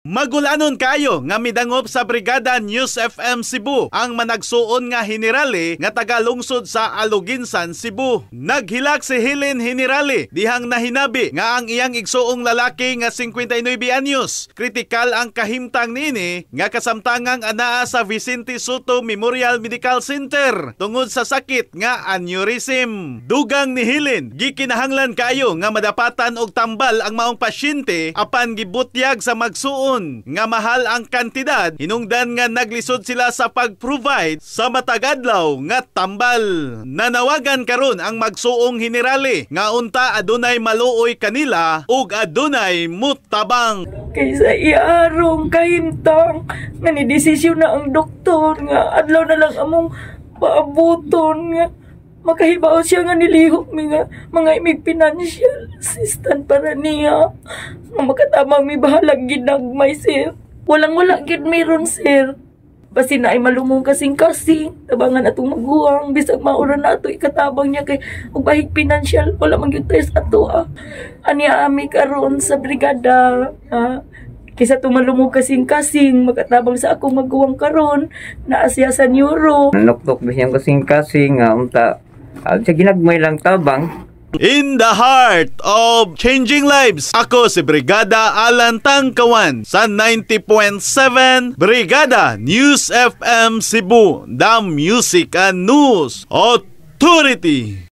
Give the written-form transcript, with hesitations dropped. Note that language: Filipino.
Magulanon kayo nga midangop sa Brigada News FM Cebu ang managsuon nga Generale nga tagalungsod sa Aluginsan, Cebu. Naghilak si Helen Generale dihang nahinabi nga ang iyang igsuong lalaki nga 59 anyos. Kritikal ang kahimtang niini nga kasamtangang anaa sa Vicente Soto Memorial Medical Center tungod sa sakit nga aneurysm. Dugang ni Helen, gikinahanglan kayo nga madapatan og tambal ang maong pasyente apan gibutyag sa magsuon nga mahal ang kantidad, hinungdan nga naglisod sila sa pag-provide sa matagadlaw nga tambal. Nanawagan karon ang magsuong Generale nga unta adunay maluoy kanila ug adunay mutabang. Kaysa iarong kahimtang nga ni desisyon na ang doktor nga adlaw na lang among paabuton nga makahibaw siya nga nilihok mi nga mga imig financial assistant para niya. Nga makatamang mi bahalag ginagmay, sir. Walang-wala gid mayroon, sir. Basi na ay malumong kasing-kasing. Tabangan atong maguwang. Bisag maura na ato ikatabang niya kay ubahig financial. Wala man gyud tayo sa ato, Anya ami karon sa brigada, Kisa tumalumog kasing-kasing, makatabang sa akong maguwang karon na asya sa neuro. Nuktok bisyang kasing-kasing, unta. Sa ginagmay lang tabang. In the heart of changing lives, ako si Brigada Alan Tangkawan sa 90.7 Brigada News FM Cebu, the Music and News Authority.